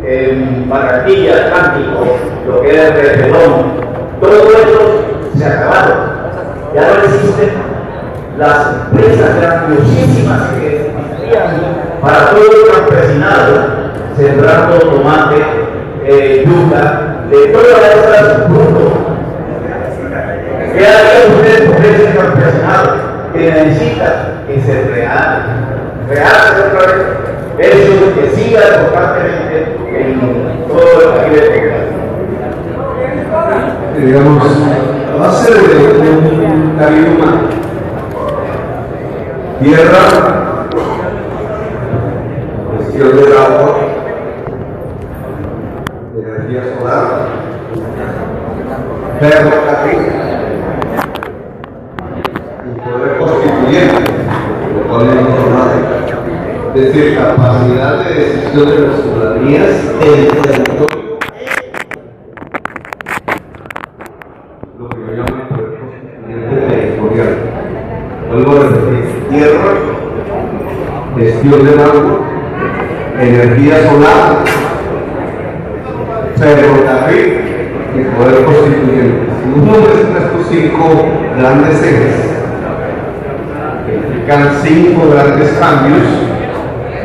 de Barranquilla, Atlántico, lo que era el Retelón, todo eso se acabaron. Ya no existen las empresas grandiosísimas que existían para todo el campesinado, sembrando tomate, yuca, de todas esas frutas. ¿Qué haría usted por ese campesinado que necesita que se rehace otra vez? Eso que siga constantemente en todo el Caribe. Digamos, a base de un Caribe humano, tierra, gestión del agua, energía solar, ferrocarril, poder constituyente, lo cual es informática, es decir, capacidad de decisión de las ciudadanías del territorio, lo que yo llamo el poder constituyente territorial. Vuelvo a repetir: tierra, gestión del agua, energía solar, ferrocarril y poder constituyente. Si uno muestra estos 5 grandes ejes, implican 5 grandes cambios,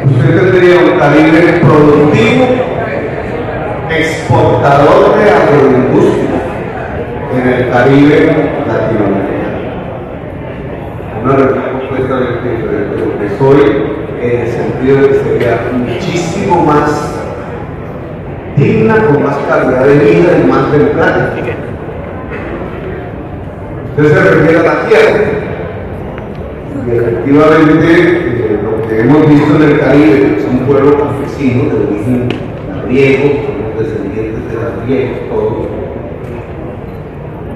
usted tendría un Caribe productivo, exportador de agroindustria en el Caribe latinoamericano. Una realidad completamente diferente de lo que soy, en el sentido de que sería muchísimo más digna, con más calidad de vida y más democrática. Usted se refiere a la tierra. Y efectivamente, lo que hemos visto en el Caribe es un pueblo campesino de origen griego, somos descendientes de los griegos todos.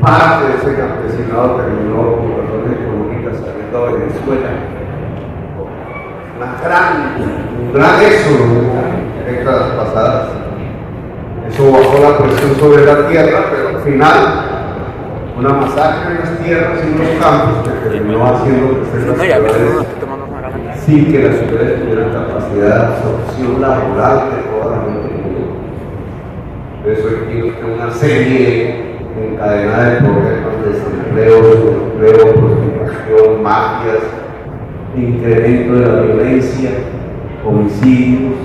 Parte de ese campesinado terminó por razones económicas saliendo a Venezuela. Un gran éxodo en décadas pasadas. Eso bajó la presión sobre la tierra, pero al final una masacre en las tierras y en los campos que terminó haciendo crecer las ciudades sin que las ciudades tuvieran capacidad de absorción laboral de toda la gente del mundo. Por eso hay una serie encadenada de problemas: desempleo, subempleo, prostitución, mafias, incremento de la violencia, homicidios.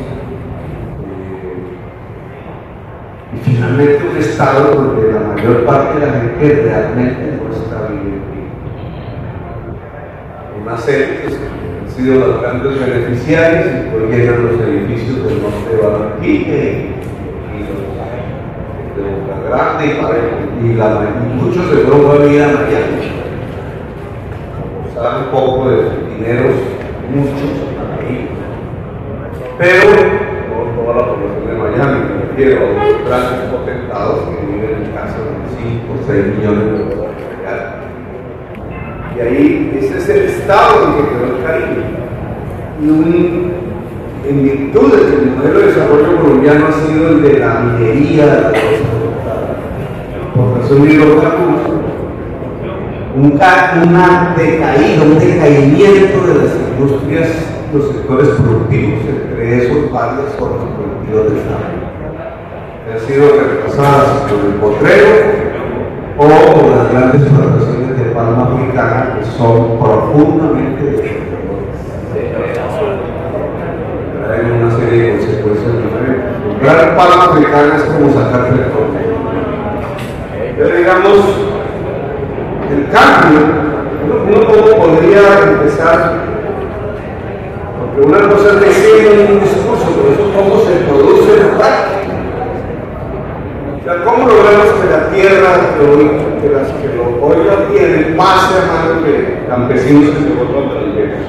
Y finalmente un estado donde la mayor parte de la gente realmente no está viviendo. Unas élites han sido las grandes beneficiarias y hoy llegan los edificios del norte de Barranquilla y los de Boca Grande y muchos de Broma Vida Miami. Saben poco de sus dineros, muchos ahí. Pero toda la población de Miami, me refiero a los grandes potentados que viven en casa de 5 o 6 millones de dólares reales. Y ahí ese es el estado en que quedó el Caribe. Y en virtud de que el modelo de desarrollo colombiano ha sido el de la minería, de la exportación de hidrocarburos, un decaimiento de las industrias, los sectores productivos, entre esos varias formas productivas del Estado, que han sido reemplazadas por el potrero o por las grandes plantaciones de palma africana, que son profundamente destructoras. Traen una serie de consecuencias diferentes. La palma africana es como sacar petróleo. Pero digamos, el cambio, uno cómo podría empezar, porque una cosa es decir en un discurso, pero eso cómo se produce en la práctica. O sea, ¿cómo logramos que la tierra que hoy la tienen pase a manos de campesinos que se vuelvan granjeros,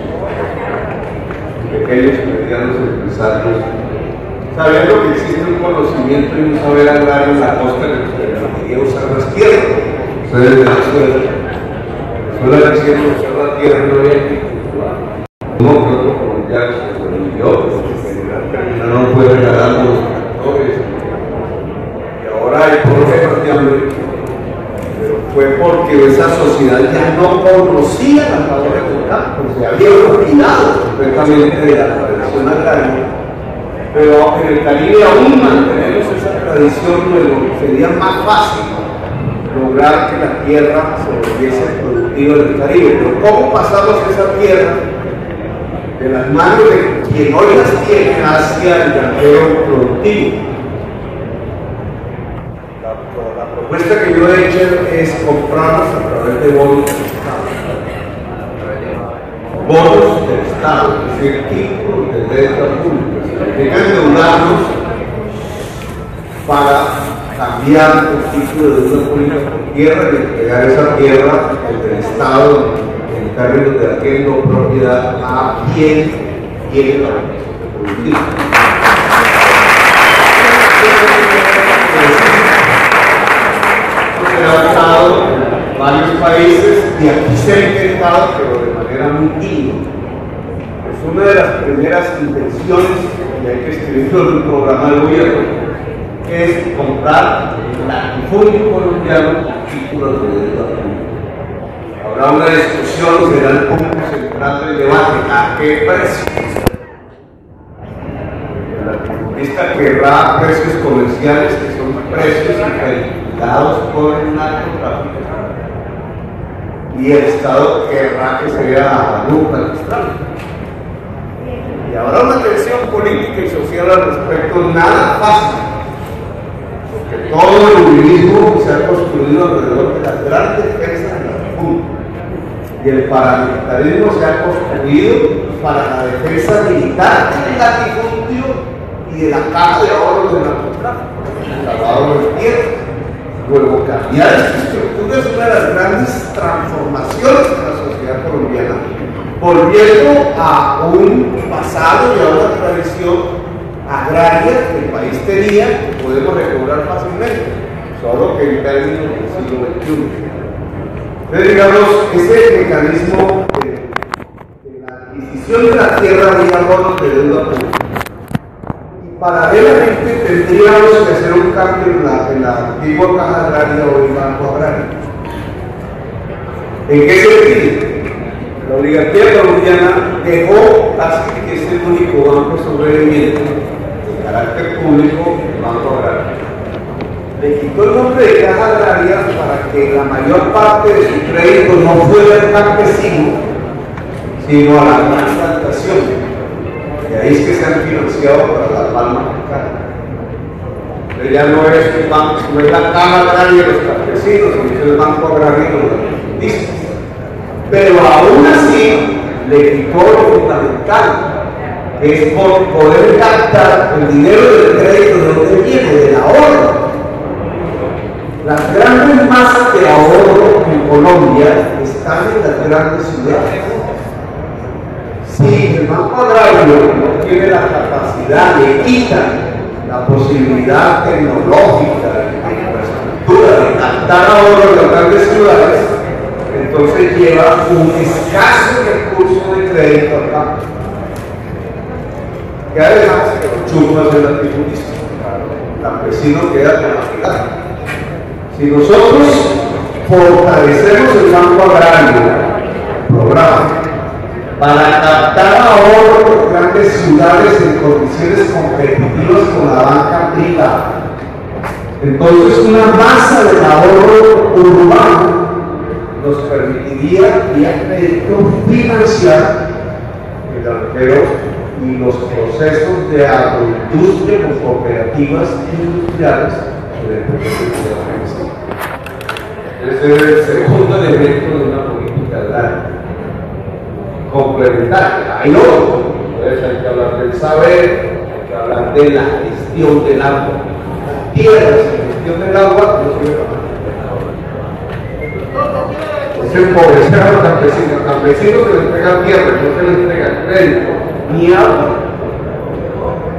pequeños, medianos empresarios, sabiendo que existe un conocimiento y un saber agrario en la costa que nos permitiría usar las tierras? Ustedes de Venezuela diciendo usar la tierra no había agricultura. No, que otro colombiano se permitió, porque en general no puede regalar los tractores. Ahora hay problemas de hambre, pero fue porque esa sociedad ya no conocía las labores del campo, se había olvidado completamente de la tradición agraria. Pero en el Caribe aún mantenemos esa tradición, luego sería más fácil lograr que la tierra se volviese productiva en el Caribe. Pero ¿cómo pasamos esa tierra de las manos de quien hoy las tiene hacia el granjero productivo? La propuesta que yo he hecho es comprarlos a través de bonos del Estado. Bonos del Estado, es decir, títulos de deuda pública. Que endeudarnos para cambiar el título de deuda pública por tierra y entregar esa tierra del Estado en términos de arriendo propiedad a quien quiere la productiva. Se ha adoptado en varios países y aquí se ha intentado, pero de manera muy tímida. Es una de las primeras intenciones, y hay que escribirlo en el programa del gobierno, es comprar el latifundio colombiano títulos de deuda pública. Habrá una discusión, será el punto central del debate, ¿a qué precio? El latifundista querrá precios comerciales que son precios inferiorizados por el narcotráfico, y el Estado querrá que sea la luz magistral. Y habrá una tensión política y social al respecto, nada fácil, porque todo el uribismo se ha construido alrededor de las grandes defensas del latifundio, y el paramilitarismo se ha construido para la defensa militar del latifundio y de la caja de ahorros del narcotráfico, el lavado de tierras. Luego, cambiar esta estructura es una de las grandes transformaciones de la sociedad colombiana, volviendo a un pasado y a una tradición agraria que el país tenía, que podemos recobrar fácilmente, solo que en términos del siglo XXI. Entonces, digamos, ese mecanismo de la adquisición de la tierra vía bonos de deuda pública. Y paralelamente tendríamos que hacer un cambio en la antigua caja agraria o el banco agrario. ¿En qué sentido? La oligarquía colombiana dejó casi que es el único banco sobreviviente de carácter público, el Banco Agrario. Le quitó el nombre de caja agraria para que la mayor parte de su crédito no fuera al campesino, sino a la gran plantación. Y ahí es que se han financiado para la palma mexicana. Ya no es el banco, no es la caja agraria de los campesinos, sino es el Banco Agrario de los latifundistas. Pero aún así le quitó lo fundamental, que es por poder captar el dinero del crédito de donde viene, del ahorro. Las grandes masas de ahorro en Colombia están en las grandes ciudades. Si el Banco Agrario no tiene la capacidad, le quita la posibilidad tecnológica, de infraestructura, de captar ahorro en las grandes ciudades, entonces lleva un escaso recurso de crédito acá, que además chupas el latifundista, el campesino queda con la ciudad. Si nosotros fortalecemos el Banco Agrario, programa, para captar ahorro en las grandes ciudades en condiciones competitivas con la banca privada, entonces una masa de ahorro urbano nos permitiría vía crédito financiar el granjero y los procesos de agroindustria con cooperativas industriales de dependencia de la Ese es el segundo elemento de una política agraria complementaria. Hay otros, entonces hay que hablar del saber, hay que hablar de la gestión del agua. Tierras y gestión del agua no sirve para es empobrecer a los campesinos que le entregan tierra, no se les entrega crédito ni agua,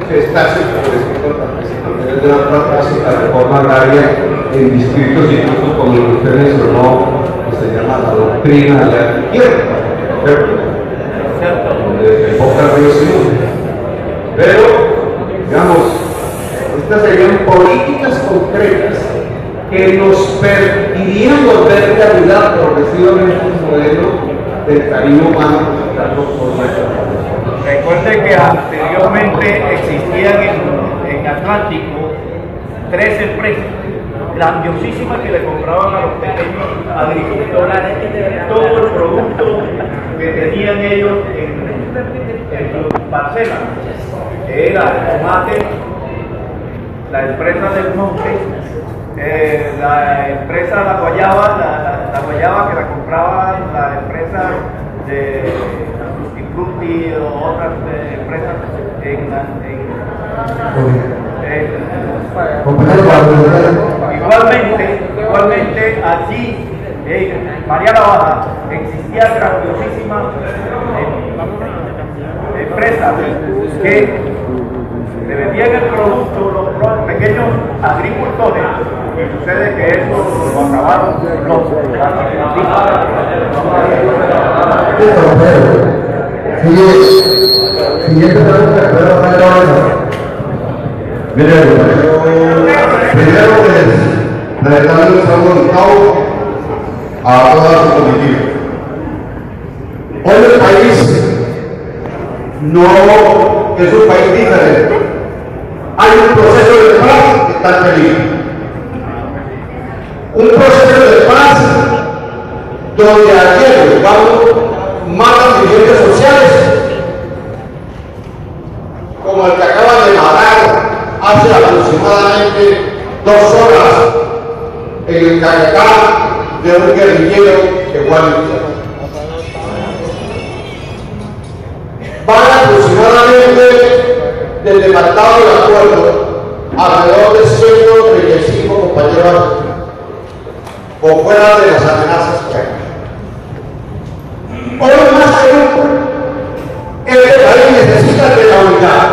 se está empobreciendo al campesino. Desde la práctica de reforma agraria en distritos, incluso como lo que usted mencionó, que se llama la doctrina de la tierra, ¿cierto? Donde se enfoca el río Sinú. Pero, digamos, estas serían políticas concretas que nos permitirían volver realidad progresivamente un modelo del cariño humano que estamos por nuestra población. Recuerde que anteriormente existían en Atlántico 3 empresas grandiosísimas que le compraban a los pequeños agricultores todo el producto que tenían ellos en sus parcelas, que era el tomate, la empresa del monte, la empresa la guayaba que la compraba la empresa de Frutti o otras empresas igualmente allí en María la Baja existía grandiosísimas empresas que le vendían el producto los pequeños agricultores, y sucede que eso lo acabaron Siguiente pregunta, espero que no. Mire, primero pues, darle un saludo a toda su comitiva. Hoy el país no es un país diferente. Hay un proceso de paz que está en peligro. Un proceso de paz donde ayer matan dirigentes sociales como el que acaban de matar hace aproximadamente 2 horas en el Cayacá de un guerrillero que fue al infierno. Van aproximadamente del Departado del Acuerdo alrededor de 135 compañeros por fuera de las amenazas que hay. Hoy más que nunca, este país necesita de la unidad.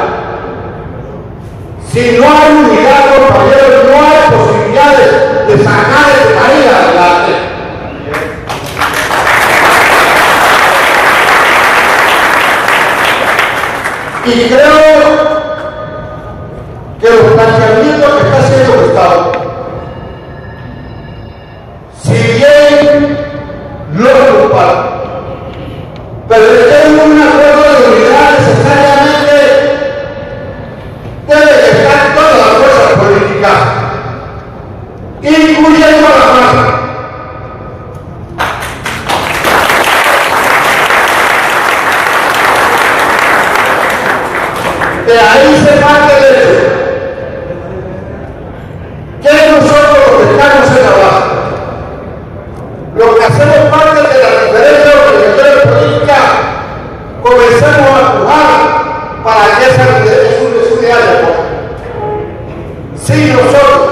Si no hay unidad, compañeros, no hay posibilidades de sacar el país adelante. Y creo que los planteamientos que está haciendo el Estado, si bien no es culpable, pero tener un acuerdo de unidad necesariamente debe estar todas las fuerzas políticas, incluyendo a la masa. De ahí se parte el hecho que nosotros los que estamos en la base, los que hacemos parte de la diferencia organizaciones políticas, comencemos a empujar para que esa unidad de si nosotros,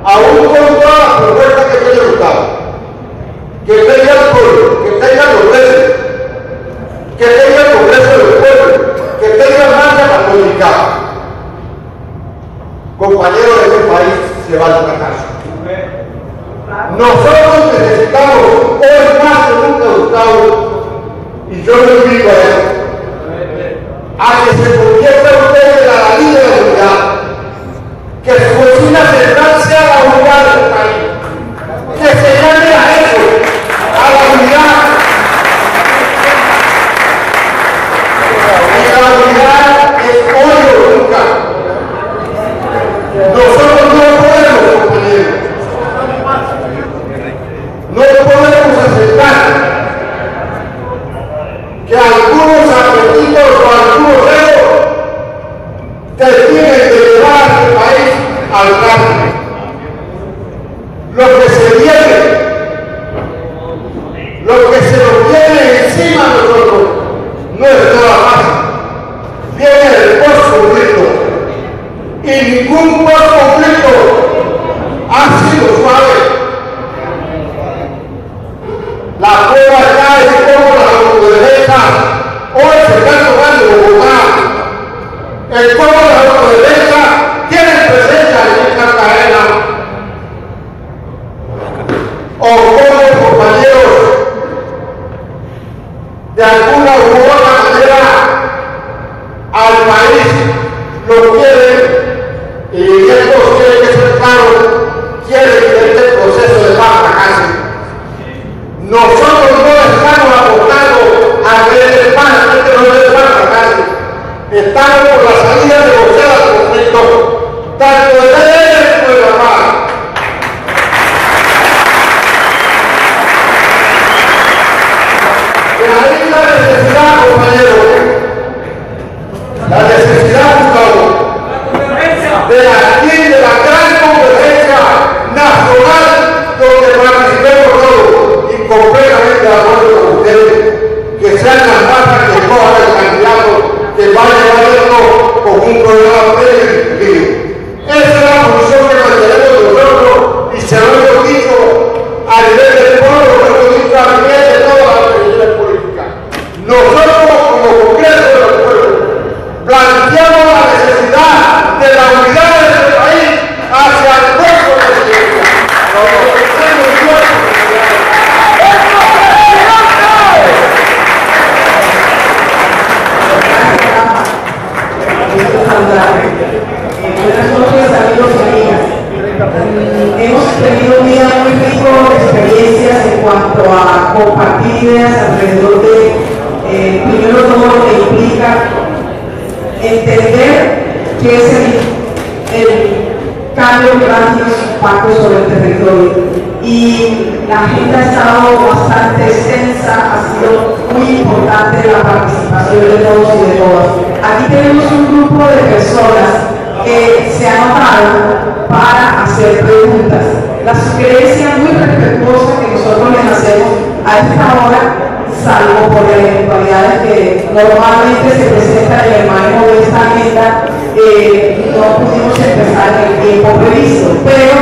aún con todas las propuestas que tiene el Estado, que tenga el pueblo, que tenga los reyes, que tenga el Congreso del Pueblo, que tenga marcha patriótica, compañeros de este país, se va al fracaso. Nosotros necesitamos hoy más que nunca, Gustavo, y yo le invito a que se convierta usted en la línea de la unidad, que su vecina central sea la unidad del país, que se llame a eso, a la unidad. Y la unidad es hoy o nunca. Nosotros no podemos, compañeros, no podemos aceptar que algunos apetitos o algunos viene el post-conflicto. Y ningún post-conflicto ha sido suave. La prueba está en cómo las autodefensas hoy se están tomando en Bogotá. En cómo las autodefensas tienen presencia en Cartagena. O cómo los compañeros de alguna u otra manera al país lo quieren, y esto tiene que ser claro, quieren que este proceso de paz fracase. Nosotros no estamos apostando a que este proceso de paz fracase. Estamos por la salida negociada del conflicto, tanto de la ley como de la paz. De ahí la necesidad, compañeros, la necesidad, Gustavo, de la gran conferencia nacional donde participemos todos, y completamente de acuerdo con ustedes, que sean las masas que cojan el candidato que va a llevarlo con un programa previo. Esa es la función que mantenemos nosotros, y se lo hemos dicho a nivel del pueblo, lo hemos dicho a nivel de todas las organizaciones políticas. Nosotros, como Congreso de los Pueblos, planteamos la necesidad de la unidad de este país hacia el pueblo de Colombia. Buenas noches, amigos y amigas. Hemos tenido un día muy rico de experiencias en cuanto a compartir ideas alrededor de, primero todo lo que implica entender qué es el cambio climático y su impacto sobre el territorio. Y la agenda ha estado bastante extensa, ha sido muy importante la participación de todos y de todas. Aquí tenemos un grupo de personas que se anotaron para hacer preguntas. La sugerencia muy respetuosa que nosotros les hacemos a esta hora, salvo por las eventualidades que normalmente se presentan en el manejo de esta agenda, no pudimos empezar en el tiempo previsto, pero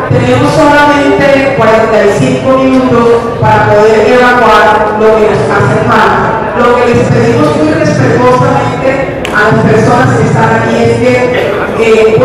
tenemos solamente 45 minutos para poder evaluar lo que nos hace falta. Lo que les pedimos muy respetuosamente a las personas que están aquí es que